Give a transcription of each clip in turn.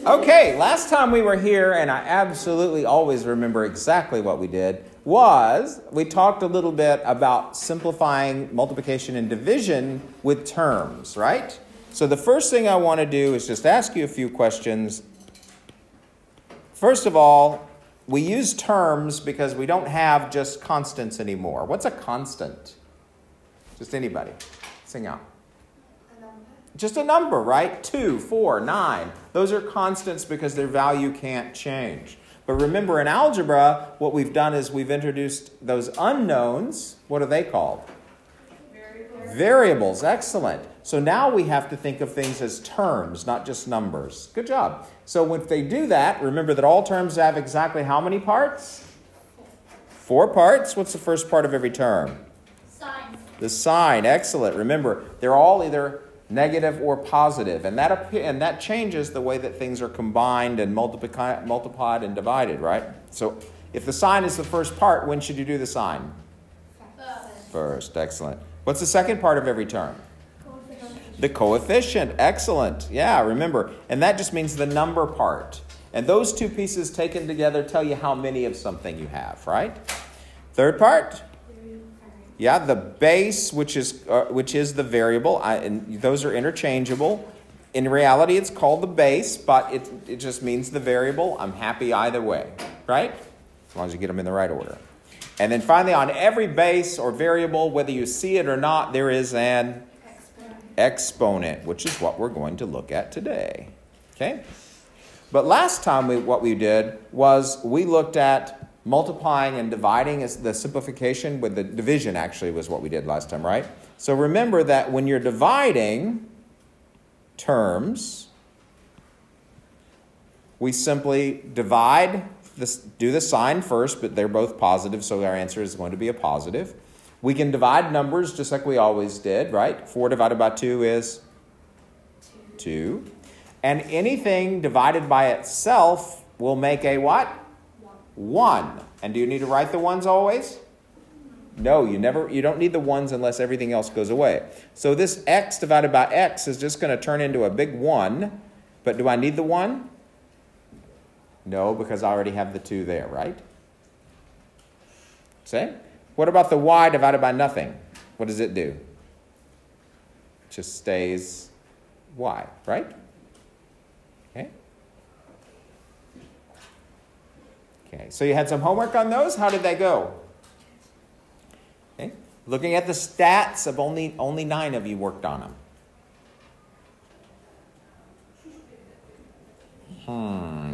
Okay, last time we were here, and I absolutely always remember exactly what we did, was we talked a little bit about simplifying multiplication and division with terms, right? So the first thing I want to do is just ask you a few questions. First of all, we use terms because we don't have just constants anymore. What's a constant? Just anybody. Sing out. Just a number, right? 2, 4, 9. Those are constants because their value can't change. But remember, in algebra, what we've done is we've introduced those unknowns. What are they called? Variables. Excellent. So now we have to think of things as terms, not just numbers. Good job. So if they do that, remember that all terms have exactly how many parts? 4 parts. What's the first part of every term? Sign. The sign. Excellent. Remember, they're all either negative or positive, and that changes the way that things are combined and multiplied and divided, right? So if the sign is the first part, when should you do the sign? First. Excellent. What's the second part of every term? The coefficient. Excellent. Yeah, remember. And that just means the number part. And those two pieces taken together tell you how many of something you have, right? Third part? Yeah, the base, which is the variable, and those are interchangeable. In reality, it's called the base, but it just means the variable. I'm happy either way, right? As long as you get them in the right order. And then finally, on every base or variable, whether you see it or not, there is an exponent, which is what we're going to look at today. Okay? But last time what we did was we looked at multiplying and dividing is the simplification with the division actually was what we did last time, right? So remember that when you're dividing terms, we simply divide, do the sign first, but they're both positive, so our answer is going to be a positive. We can divide numbers just like we always did, right? 4 divided by 2 is 2. And anything divided by itself will make a what? 1. And do you need to write the ones always? No, you don't need the ones unless everything else goes away. So this x divided by x is just going to turn into a big 1. But do I need the 1? No, because I already have the 2 there, right? See? What about the y divided by nothing? What does it do? It just stays y, right? Okay. Okay, so you had some homework on those. How did they go? Okay. Looking at the stats of only 9 of you worked on them.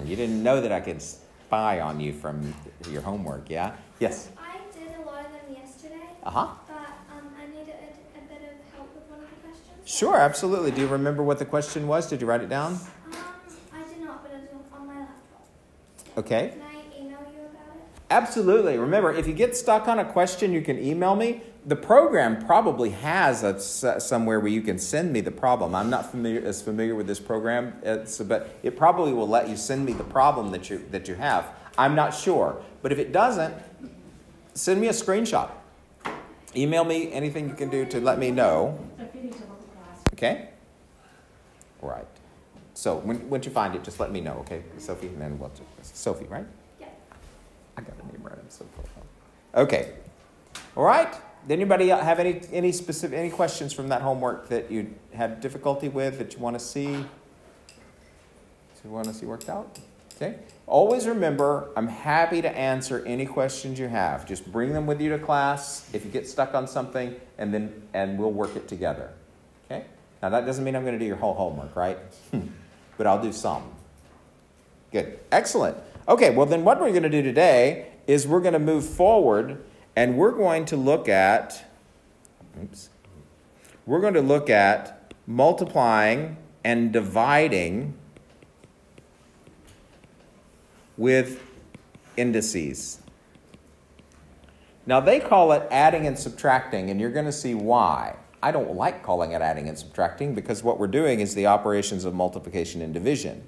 You didn't know that I could spy on you from your homework, yeah? Yes? I did a lot of them yesterday. Uh-huh. But I needed a bit of help with one of the questions. Sure, absolutely. Do you remember what the question was? Did you write it down? I did not, but it was on my laptop. Okay. Can I email you about it? Absolutely. Remember, if you get stuck on a question, you can email me. The program probably has somewhere where you can send me the problem. I'm not as familiar with this program, but it probably will let you send me the problem that you have. I'm not sure. But if it doesn't, send me a screenshot. Email me anything you can do to let me know. Okay? All right. So when you find it, just let me know, okay, Sophie? And then Sophie, right? Yeah. I got a name right. I'm so cool. Okay. All right. Did anybody have any questions from that homework that you had difficulty with that you want to see? Worked out? Okay. Always remember, I'm happy to answer any questions you have. Just bring them with you to class if you get stuck on something, and we'll work it together. Okay. Now that doesn't mean I'm going to do your whole homework, right? But I'll do some. Good. Excellent. Okay. Well, then what we're going to do today is we're going to move forward. And we're going to look at multiplying and dividing with indices. Now, they call it adding and subtracting, and you're going to see why. I don't like calling it adding and subtracting because what we're doing is the operations of multiplication and division.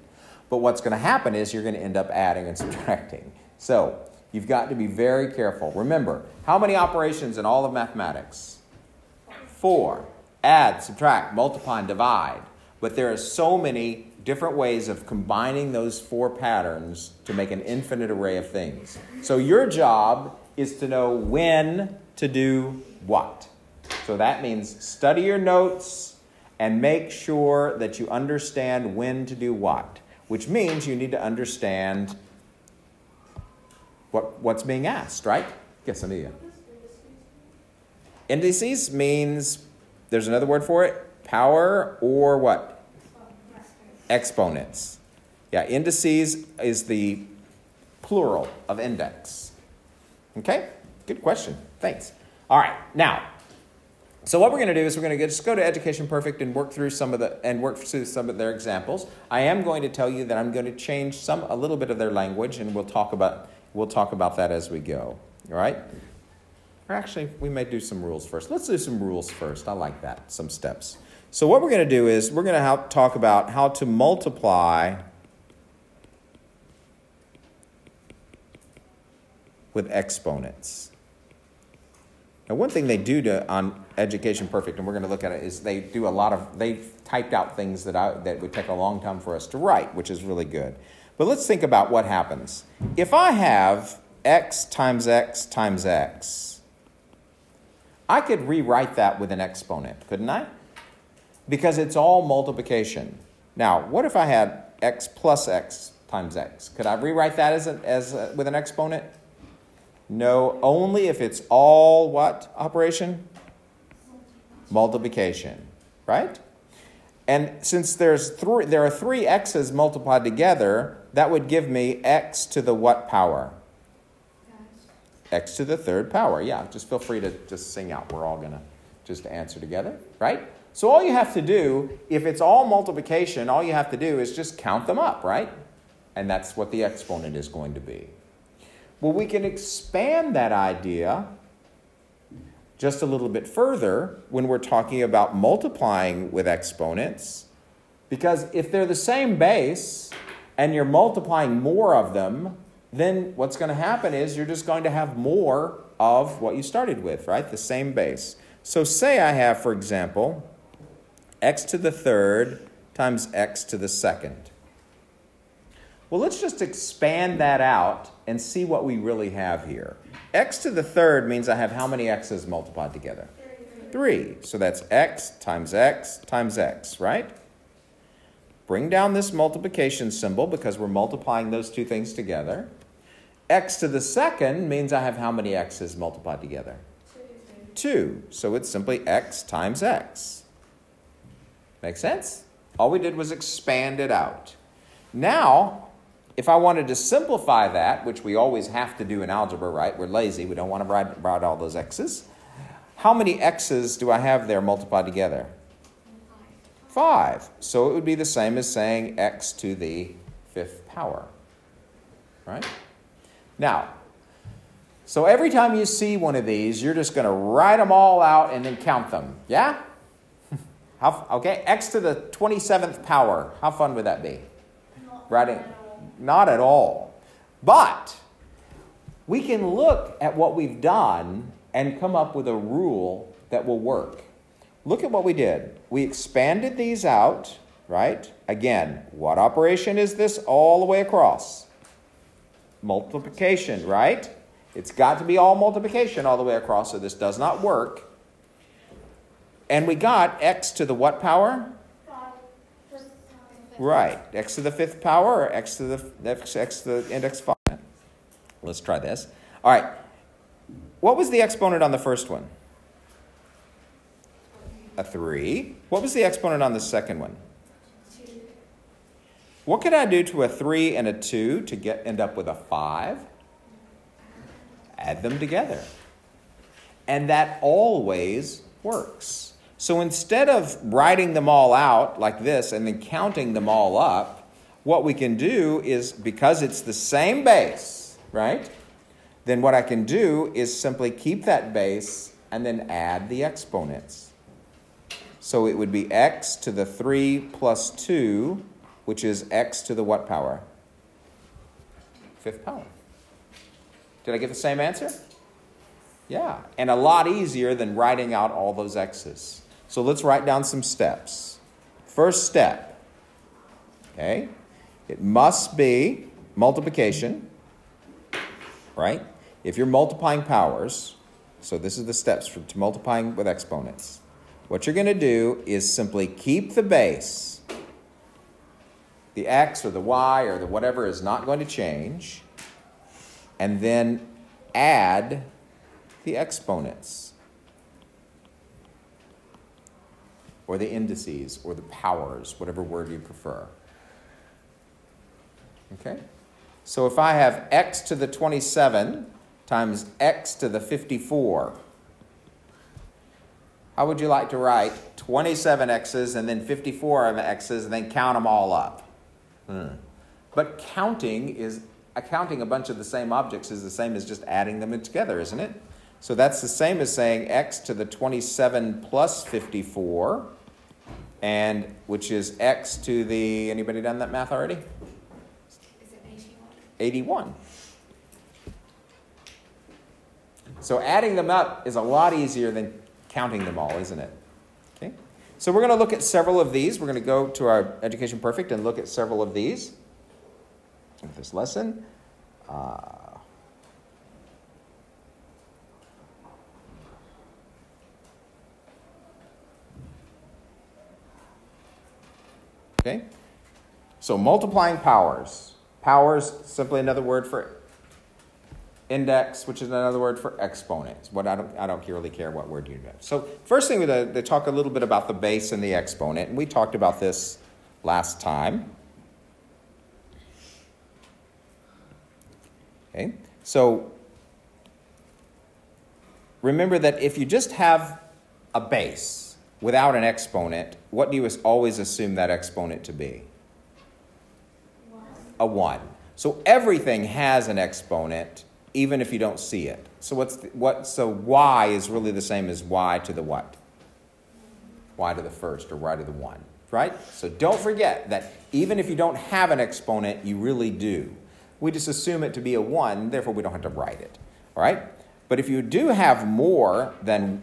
But what's going to happen is you're going to end up adding and subtracting. So you've got to be very careful. Remember, how many operations in all of mathematics? 4. Add, subtract, multiply, and divide. But there are so many different ways of combining those 4 patterns to make an infinite array of things. So your job is to know when to do what. So that means study your notes and make sure that you understand when to do what, which means you need to understand what's being asked, right? Yes, Amelia. Indices means, there's another word for it, power or what? Exponents. Yeah, indices is the plural of index. Okay, good question. Thanks. All right, now, so what we're going to do is we're going to just go to Education Perfect and work through some of their examples. I am going to tell you that I'm going to change a little bit of their language, and we'll talk about that as we go. All right? Or actually, we may do some rules first. Let's do some rules first. I like that. Some steps. So what we're going to do is we're going to talk about how to multiply with exponents. Now, one thing they do on Education Perfect, and we're going to look at it, is they've typed out things that would take a long time for us to write, which is really good. But let's think about what happens. If I have x times x times x, I could rewrite that with an exponent, couldn't I? Because it's all multiplication. Now, what if I had x plus x times x? Could I rewrite that with an exponent? No, only if it's all what operation? Multiplication, right? And since there are 3 x's multiplied together, that would give me x to the what power? X to the 3rd power. Yeah, just feel free to just sing out. We're all going to just answer together, right? So all you have to do, if it's all multiplication, all you have to do is just count them up, right? And that's what the exponent is going to be. Well, we can expand that idea just a little bit further when we're talking about multiplying with exponents, because if they're the same base and you're multiplying more of them, then what's going to happen is you're just going to have more of what you started with, right? The same base. So say I have, for example, x to the 3rd times x to the 2nd. Well, let's just expand that out and see what we really have here. X to the 3rd means I have how many x's multiplied together? 3. So that's x times x times x, right? Bring down this multiplication symbol because we're multiplying those two things together. X to the 2nd means I have how many x's multiplied together? 2. So it's simply x times x. Make sense? All we did was expand it out. Now, if I wanted to simplify that, which we always have to do in algebra, right? We're lazy. We don't want to write all those x's. How many x's do I have there multiplied together? 5. So it would be the same as saying x to the 5th power, right? Now, so every time you see one of these, you're just going to write them all out and then count them, yeah? Okay, x to the 27th power. How fun would that be? Writing. Not at all. But we can look at what we've done and come up with a rule that will work. Look at what we did. We expanded these out, right? Again, what operation is this all the way across? Multiplication, right? It's got to be all multiplication all the way across, so this does not work. And we got x to the what power? Right, x to the 5th power or x to the index 5. Let's try this. All right, what was the exponent on the first one? A 3. What was the exponent on the second one? 2. What could I do to a 3 and a 2 to end up with a 5? Add them together. And that always works. So instead of writing them all out like this and then counting them all up, what we can do is, because it's the same base, right? Then what I can do is simply keep that base and then add the exponents. So it would be x to the 3 plus 2, which is x to the what power? 5th power. Did I get the same answer? Yeah, and a lot easier than writing out all those x's. So let's write down some steps. First step, Okay? It must be multiplication, right? If you're multiplying powers, so this is the steps to multiplying with exponents. What you're going to do is simply keep the base. The x or the y or the whatever is not going to change. And then add the exponents. Or the indices or the powers, whatever word you prefer. Okay? So if I have x to the 27 times x to the 54, how would you like to write 27 x's and then 54 of the x's and then count them all up? But counting a bunch of the same objects is the same as just adding them together, isn't it? So that's the same as saying x to the 27 plus 54, and which is x to the, anybody done that math already? Is it 81? 81. So adding them up is a lot easier than counting them all, isn't it? Okay. So we're going to look at several of these. We're going to go to our Education Perfect and look at several of these in this lesson. Okay. So multiplying powers. Powers, simply another word for index, which is another word for exponents. What I don't really care what word you use. So first thing, they talk a little bit about the base and the exponent, and we talked about this last time. Okay, so remember that if you just have a base without an exponent, what do you always assume that exponent to be? 1. A 1. So everything has an exponent, even if you don't see it. So so y is really the same as y to the what? Y to the first or y to the 1, right? So don't forget that even if you don't have an exponent, you really do. We just assume it to be a 1, therefore we don't have to write it, all right? But if you do have more than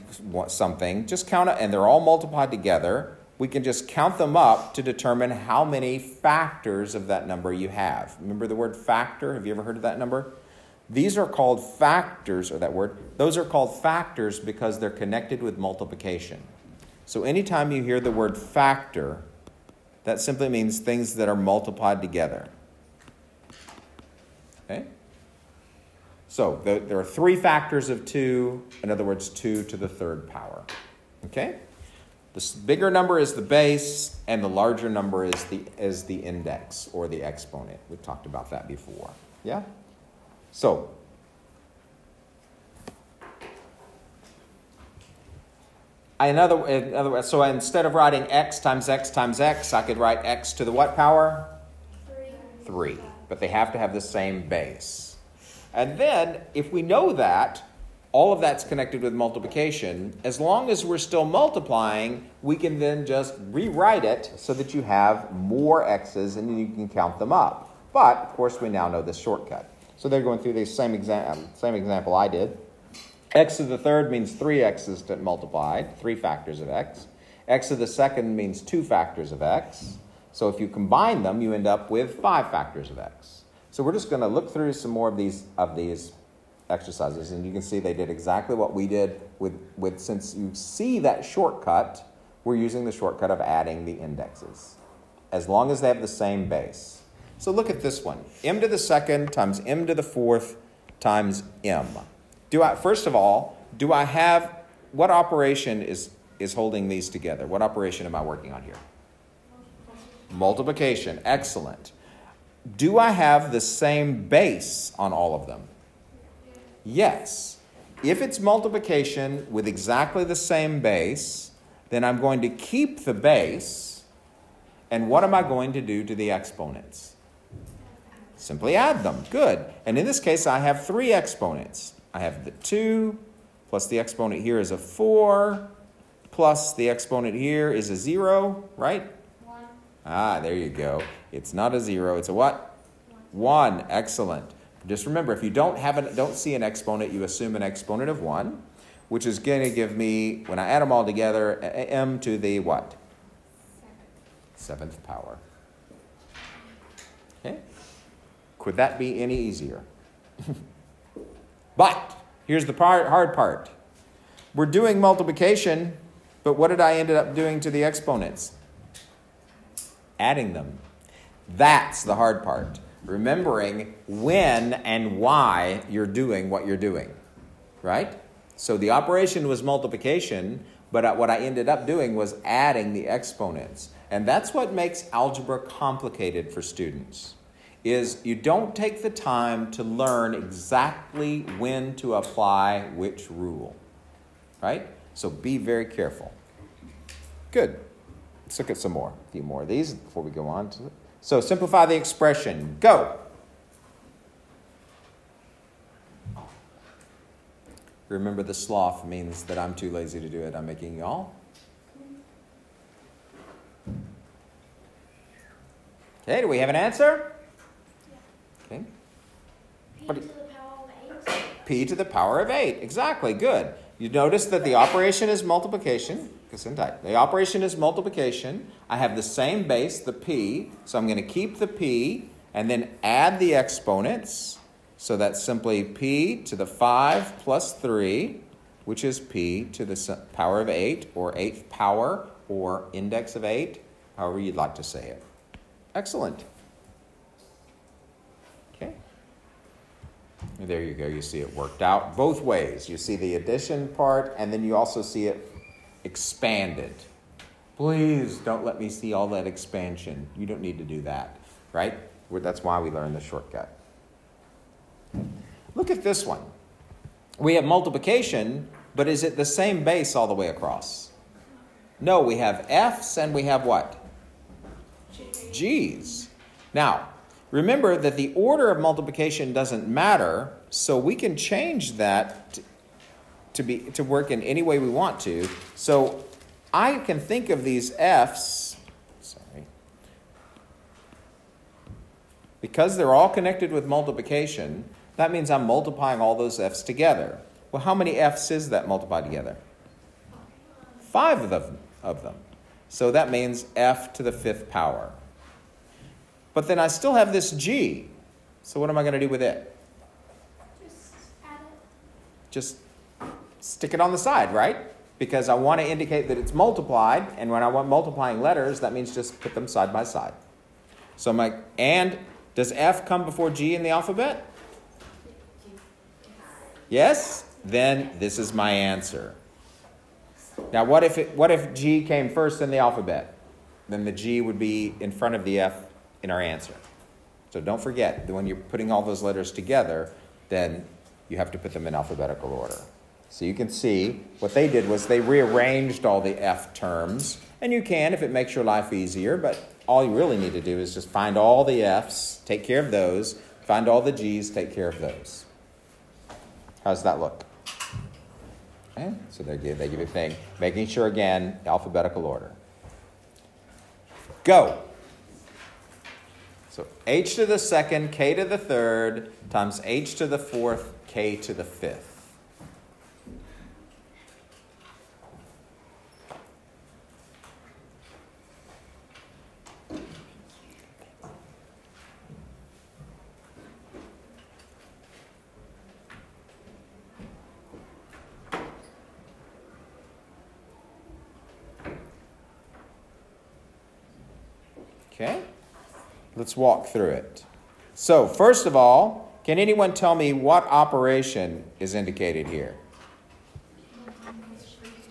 something, just count it, and they're all multiplied together, we can just count them up to determine how many factors of that number you have. Remember the word factor? Have you ever heard of that number? These are called factors, or that word. Those are called factors because they're connected with multiplication. So anytime you hear the word factor, that simply means things that are multiplied together. Okay? So there are 3 factors of 2. In other words, 2 to the 3rd power. Okay? The bigger number is the base, and the larger number is the index, or the exponent. We've talked about that before. Yeah? So, so instead of writing x times x times x, I could write x to the what power? 3. But they have to have the same base. And then, if we know that, all of that's connected with multiplication, as long as we're still multiplying, we can then just rewrite it so that you have more x's and you can count them up. But, of course, we now know this shortcut. So they're going through the same example I did. X to the 3rd means 3 x's multiplied, 3 factors of x. X to the 2nd means 2 factors of x. So if you combine them, you end up with 5 factors of x. So we're just going to look through some more of these exercises, and you can see they did exactly what we did with since you see that shortcut, we're using the shortcut of adding the indexes, as long as they have the same base. So look at this one. M to the 2nd times m to the 4th times m. First of all, what operation is holding these together? What operation am I working on here? Multiplication. Excellent. Do I have the same base on all of them? Yes. If it's multiplication with exactly the same base, then I'm going to keep the base, and what am I going to do to the exponents? Simply add them. Good. And in this case, I have 3 exponents. I have the 2, plus the exponent here is a 4, plus the exponent here is a 0, right? 1. Ah, there you go. It's not a 0, it's a what? 1. Excellent. Just remember, if you don't see an exponent, you assume an exponent of 1, which is going to give me, when I add them all together, m to the what? 7th power. Okay? Could that be any easier? But here's the hard part. We're doing multiplication, but what did I end up doing to the exponents? Adding them. That's the hard part. Remembering when and why you're doing what you're doing. Right? So the operation was multiplication, but what I ended up doing was adding the exponents. And that's what makes algebra complicated for students, is you don't take the time to learn exactly when to apply which rule. Right? So be very careful. Good. Let's look at some more. A few more of these before we go on to it. So simplify the expression. Go. Remember, the sloth means that I'm too lazy to do it. I'm making y'all. Okay, do we have an answer? Okay. P to the power of 8. P to the power of 8. Exactly. Good. You notice that the operation is multiplication. The operation is multiplication. I have the same base, the P. So I'm going to keep the P and then add the exponents. So that's simply P to the 5 plus 3, which is P to the power of 8, or 8th power, or index of 8, however you'd like to say it. Excellent. Okay. There you go. You see it worked out both ways. You see the addition part, and then you also see it expanded. Please don't let me see all that expansion. You don't need to do that, right? That's why we learned the shortcut. Look at this one. We have multiplication, but is it the same base all the way across? No, we have F's and we have what? G's. Now, remember that the order of multiplication doesn't matter, so we can change that to work in any way we want to. So I can think of these F's, because they're all connected with multiplication. That means I'm multiplying all those F's together. Well, how many F's is that multiplied together? 5 of them. So that means F to the 5th power. But then I still have this G. So what am I going to do with it? Just add it. Just stick it on the side, right? Because I want to indicate that it's multiplied. And when I want multiplying letters, that means just put them side by side. So I'm like, and does F come before G in the alphabet? Yes? Then this is my answer. Now, what if G came first in the alphabet? Then the G would be in front of the F in our answer. So don't forget that when you're putting all those letters together, then you have to put them in alphabetical order. So you can see what they did was they rearranged all the F terms. And you can if it makes your life easier, but all you really need to do is just find all the F's, take care of those, find all the G's, take care of those. How does that look? Okay, so they give a thing. Making sure, again, alphabetical order. Go. So h to the 2nd, k to the 3rd, times h to the 4th, k to the 5th. Okay, let's walk through it. So first of all, can anyone tell me what operation is indicated here?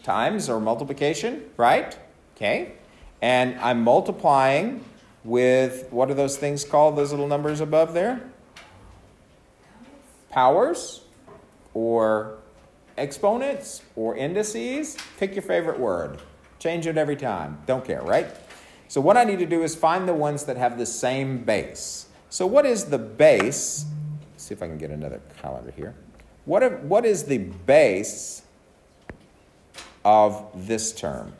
Times or multiplication, right? Okay, and I'm multiplying with, what are those things called, those little numbers above there? Powers or exponents or indices. Pick your favorite word. Change it every time. Don't care, right? So what I need to do is find the ones that have the same base. So what is the base? Let's see if I can get another calendar here. What is the base of this term?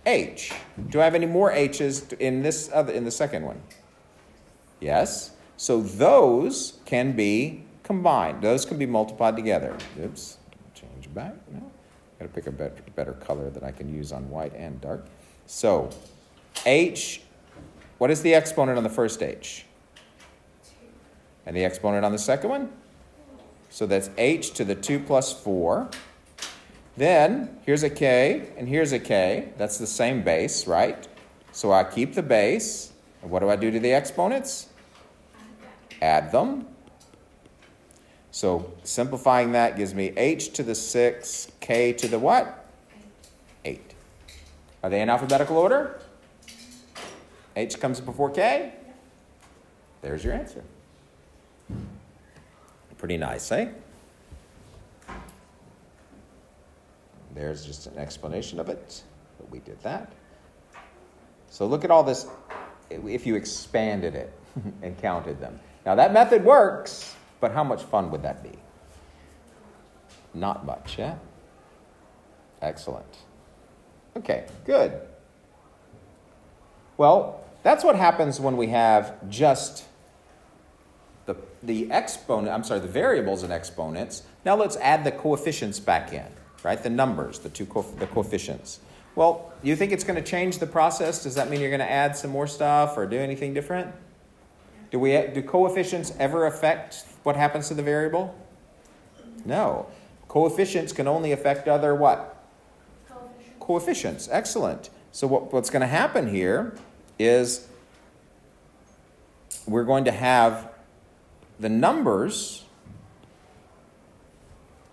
H. Do I have any more H's in the second one? Yes. So those can be combined. Those can be multiplied together. Oops. Change back. No. Got to pick a better color that I can use on white and dark. So H What is the exponent on the first h? And the exponent on the second one? So that's h to the 2 plus 4. Then, here's a k, and here's a k. That's the same base, right? So I keep the base. And what do I do to the exponents? Add them. So simplifying that gives me h to the 6, k to the what? 8. Are they in alphabetical order? H comes before k? There's your answer. Pretty nice, eh? There's just an explanation of it, but we did that. So look at all this if you expanded it and counted them. Now that method works, but how much fun would that be? Not much, yeah? Excellent. Okay, good. Well, that's what happens when we have just the variables and exponents. Now let's add the coefficients back in, right? The numbers, the coefficients. Well, you think it's going to change the process? Does that mean you're going to add some more stuff or do anything different? Do coefficients ever affect what happens to the variable? No. Coefficients can only affect other what? Coefficients. Excellent. So what's going to happen here is we're going to have the numbers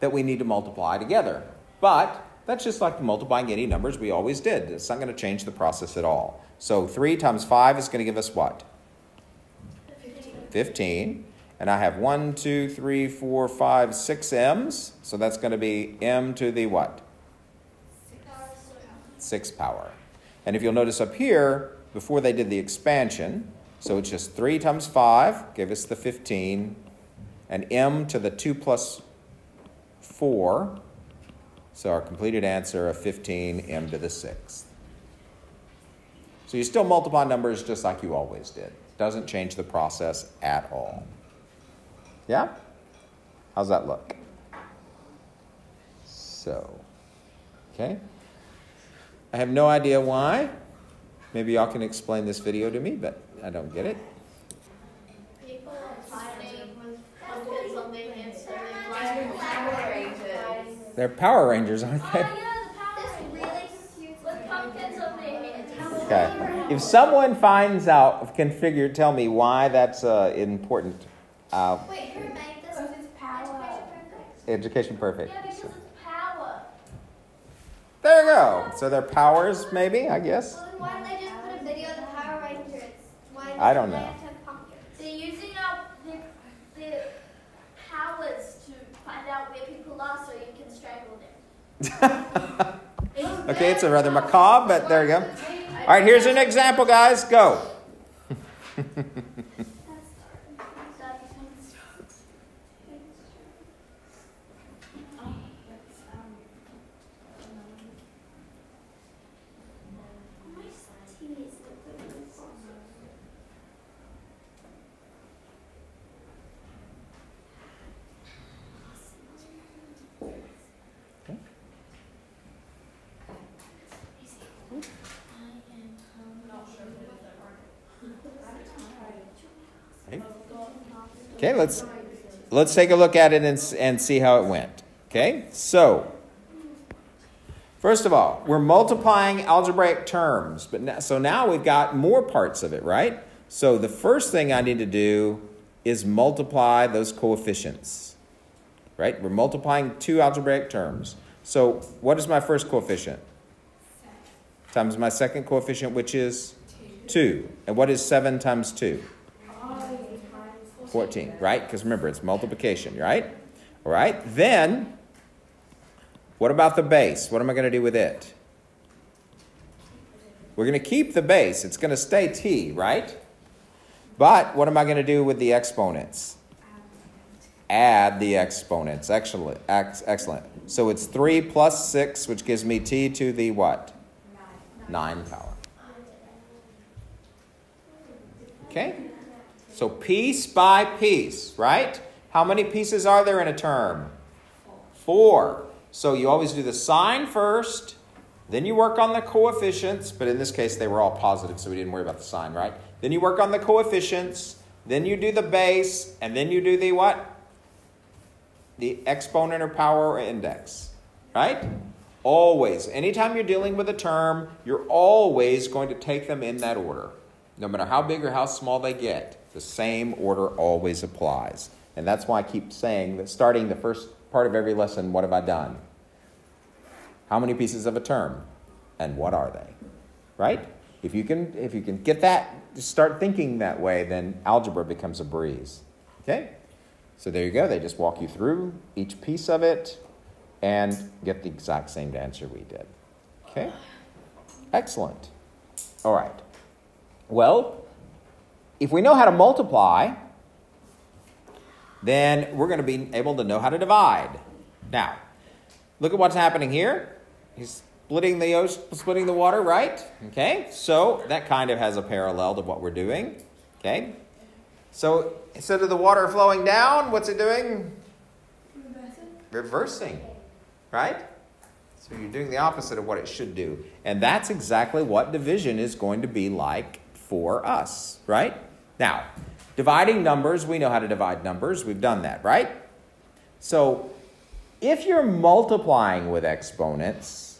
that we need to multiply together. But that's just like multiplying any numbers we always did. It's not going to change the process at all. So 3 times 5 is going to give us what? 15. And I have 1, 2, 3, 4, 5, 6 m's. So that's going to be m to the what? 6 power. And if you'll notice up here, before they did the expansion, so it's just 3 times 5 gave us the 15, and m to the 2 plus 4. So our completed answer of 15, m to the 6th. So you still multiply numbers just like you always did. Doesn't change the process at all. Yeah? How's that look? So, okay. I have no idea why. Maybe y'all can explain this video to me, but I don't get it. People are fighting with something and so they like Power Rangers. They're Power Rangers, aren't they? Oh, yeah, the power is really cute. With pumpkins on their heads. Okay. If someone finds out, tell me why that's important. Wait, who made this? Because it's power. Education Perfect. Yeah, because it's power. There you go. So they're powers, maybe, I guess. Well, then why don't they just put a video of the Power Rangers? I don't know. They have to have pumpkins? They're using their powers to find out where people are so you can strangle them. Okay, it's a rather macabre, but there you go. All right, here's an example, guys. Go. Okay, let's take a look at it and see how it went. Okay, so first of all, we're multiplying algebraic terms, but so now we've got more parts of it, right? So the first thing I need to do is multiply those coefficients, right? We're multiplying 2 algebraic terms. So what is my first coefficient? Times my second coefficient, which is 2. And what is 7 times 2? 14, right? Because remember, it's multiplication, right? All right. Then, what about the base? What am I going to do with it? We're going to keep the base. It's going to stay t, right? But what am I going to do with the exponents? Add the exponents. Excellent. Excellent. So it's 3 plus 6, which gives me t to the what? 9 power. Okay? So piece by piece, right? How many pieces are there in a term? 4. So you always do the sign first, then you work on the coefficients, but in this case they were all positive, so we didn't worry about the sign, right? Then you work on the coefficients. Then you do the base. And then you do the what? The exponent or power or index. Right? Always. Anytime you're dealing with a term, you're always going to take them in that order. No matter how big or how small they get, the same order always applies. And that's why I keep saying that starting the first part of every lesson, what have I done? How many pieces of a term? And what are they? Right? If you can get that, start thinking that way, then algebra becomes a breeze. Okay? So there you go. They just walk you through each piece of it and get the exact same answer we did. Okay? Excellent. All right. Well, if we know how to multiply, then we're going to be able to know how to divide. Now, look at what's happening here. He's splitting the water, right? Okay, so that kind of has a parallel to what we're doing. Okay, so instead of the water flowing down, what's it doing? Reversing, right? So you're doing the opposite of what it should do. And that's exactly what division is going to be like for us, right? Now, dividing numbers, we know how to divide numbers. We've done that, right? So if you're multiplying with exponents,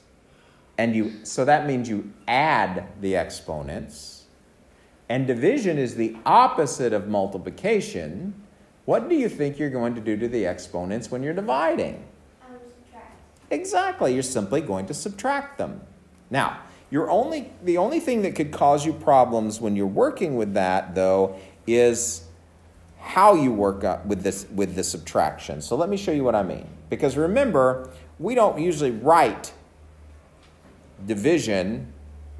so that means you add the exponents, and division is the opposite of multiplication, what do you think you're going to do to the exponents when you're dividing? Subtract. Exactly. You're simply going to subtract them. Now, the only thing that could cause you problems when you're working with that, though, is how you work with the subtraction. So let me show you what I mean. Because remember, we don't usually write division.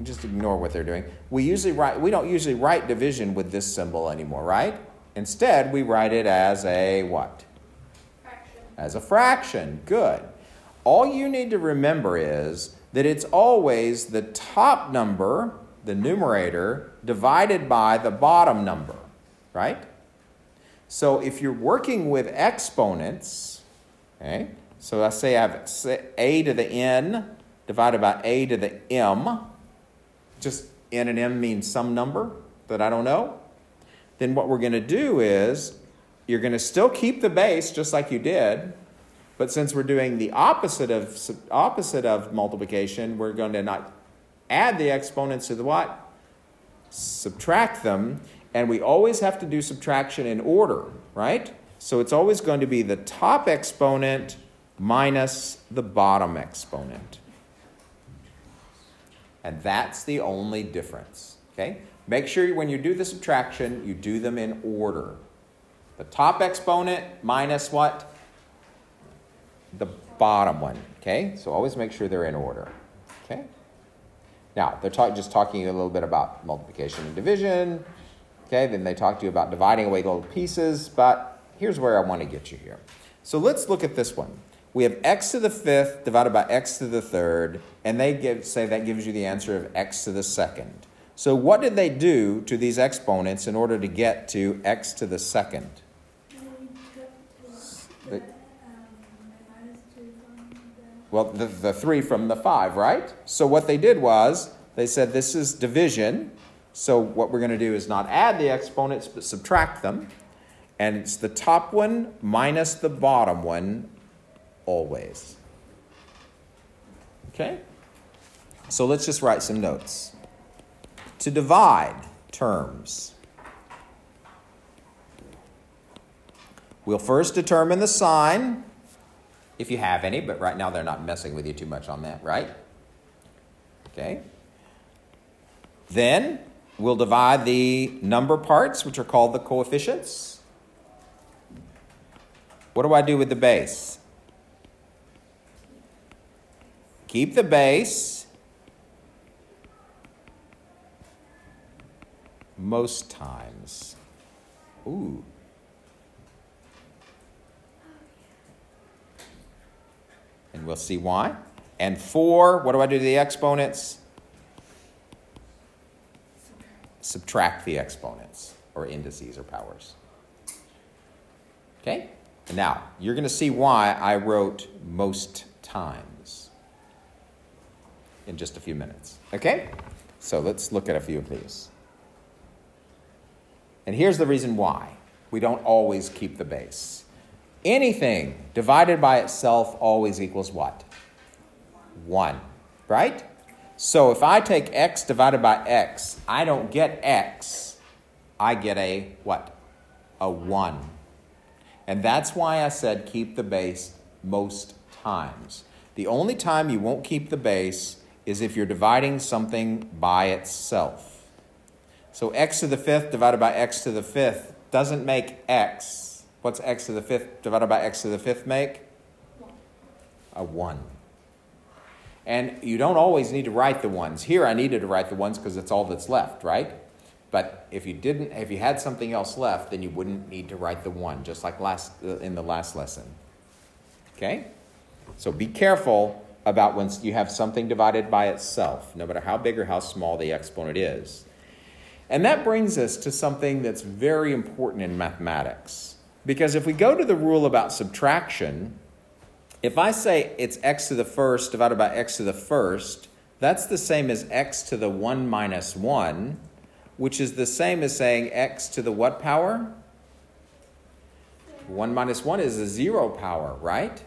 Just ignore what they're doing. We don't usually write division with this symbol anymore, right? Instead, we write it as a what? Fraction. As a fraction. Good. All you need to remember is that it's always the top number, the numerator, divided by the bottom number, right? So if you're working with exponents, okay, so I say I have a to the n divided by a to the m, just n and m means some number that I don't know, then what we're going to do is you're going to still keep the base just like you did, but since we're doing the opposite of multiplication, we're going to not add the exponents to the what? Subtract them. And we always have to do subtraction in order, right? So it's always going to be the top exponent minus the bottom exponent. And that's the only difference, okay? Make sure when you do the subtraction, you do them in order. The top exponent minus what? The bottom one, okay? So always make sure they're in order, okay? Now, they're just talking a little bit about multiplication and division. Okay, then they talk to you about dividing away little pieces, but here's where I want to get you here. So let's look at this one. We have x to the fifth divided by x to the third, and they say that gives you the answer of x to the second. So what did they do to these exponents in order to get to x to the second? Well, the 3 from the 5, right? So what they did was they said this is division. So what we're going to do is not add the exponents, but subtract them. And it's the top one minus the bottom one always. Okay? So let's just write some notes. To divide terms, we'll first determine the sign, if you have any, but right now they're not messing with you too much on that, right? Okay? Then we'll divide the number parts, which are called the coefficients. What do I do with the base? Keep the base most times. Ooh. And we'll see why. And 4, what do I do to the exponents? Subtract the exponents, or indices, or powers. Okay? And now, you're going to see why I wrote most times in just a few minutes. Okay? So let's look at a few of these. And here's the reason why. We don't always keep the base. Anything divided by itself always equals what? 1, right? So if I take x divided by x, I don't get x. I get a what? A 1. And that's why I said keep the base most times. The only time you won't keep the base is if you're dividing something by itself. So x to the 5th divided by x to the 5th doesn't make x. What's x to the 5th divided by x to the 5th make? A 1. And you don't always need to write the ones. Here I needed to write the ones because it's all that's left, right? But if you had something else left, then you wouldn't need to write the 1, just like in the last lesson. Okay? So be careful about when you have something divided by itself, no matter how big or how small the exponent is. And that brings us to something that's very important in mathematics. Because if we go to the rule about subtraction, if I say it's x to the 1st divided by x to the 1st, that's the same as x to the 1 minus 1, which is the same as saying x to the what power? 1 minus 1 is a 0 power, right?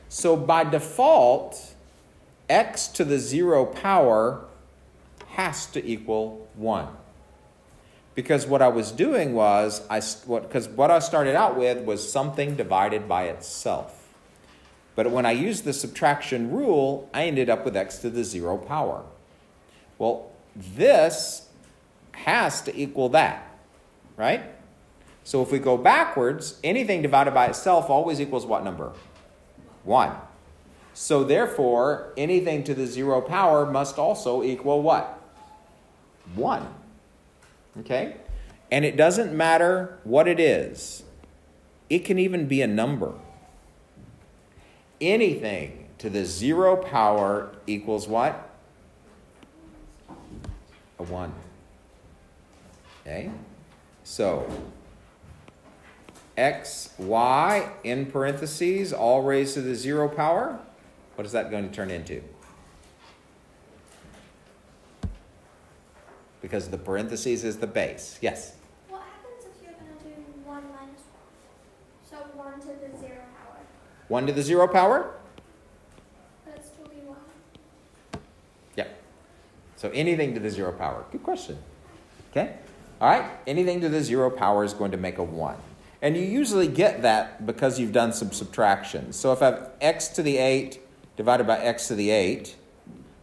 So by default, x to the 0 power has to equal 1. Because what I was doing was, what I started out with was something divided by itself. But when I used the subtraction rule, I ended up with x to the 0 power. Well, this has to equal that, right? So if we go backwards, anything divided by itself always equals what number? 1. So therefore, anything to the 0 power must also equal what? 1. Okay? And it doesn't matter what it is. It can even be a number. Anything to the 0 power equals what? A 1. Okay? So, x, y, in parentheses, all raised to the 0 power. What is that going to turn into? Because the parentheses is the base. Yes? What happens if you're going to do 1 minus 1? So 1 to the 0 power. 1 to the 0 power? But it still be 1. Yep. So anything to the 0 power. Good question. Okay? All right? Anything to the 0 power is going to make a 1. And you usually get that because you've done some subtraction. So if I have x to the 8 divided by x to the 8,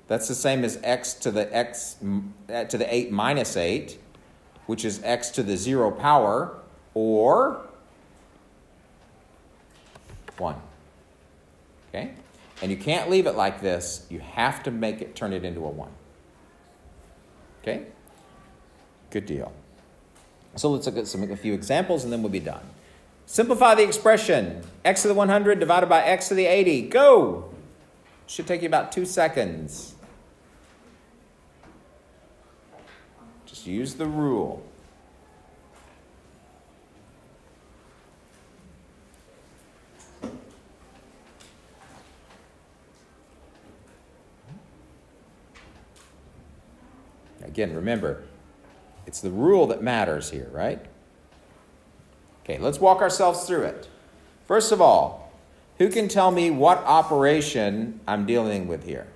that's the same as x to the 8 minus 8, which is x to the 0 power, or 1. Okay? And you can't leave it like this. You have to turn it into a 1. Okay? Good deal. So let's look at a few examples and then we'll be done. Simplify the expression. X to the 100 divided by x to the 80. Go! Should take you about 2 seconds. Just use the rule. Again, remember, it's the rule that matters here, right? Okay, let's walk ourselves through it. First of all, who can tell me what operation I'm dealing with here?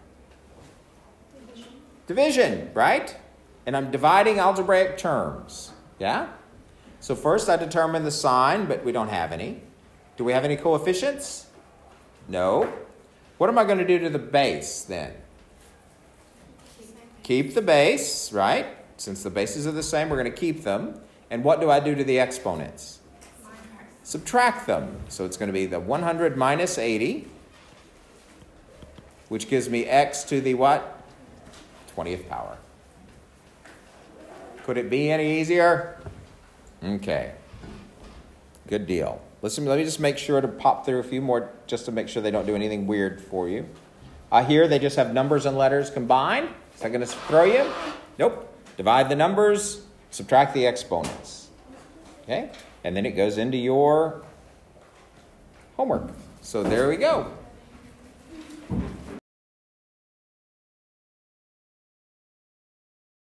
Division, right? And I'm dividing algebraic terms, yeah? So first I determine the sign, but we don't have any. Do we have any coefficients? No. What am I going to do to the base then? Keep the base, right? Since the bases are the same, we're going to keep them. And what do I do to the exponents? Subtract them. So it's going to be the 100 minus 80, which gives me x to the what? 20th power. Could it be any easier? Okay. Good deal. Listen, let me just make sure to pop through a few more just to make sure they don't do anything weird for you. Here they just have numbers and letters combined. Is that going to throw you? Nope. Divide the numbers, subtract the exponents. Okay? And then it goes into your homework. So there we go.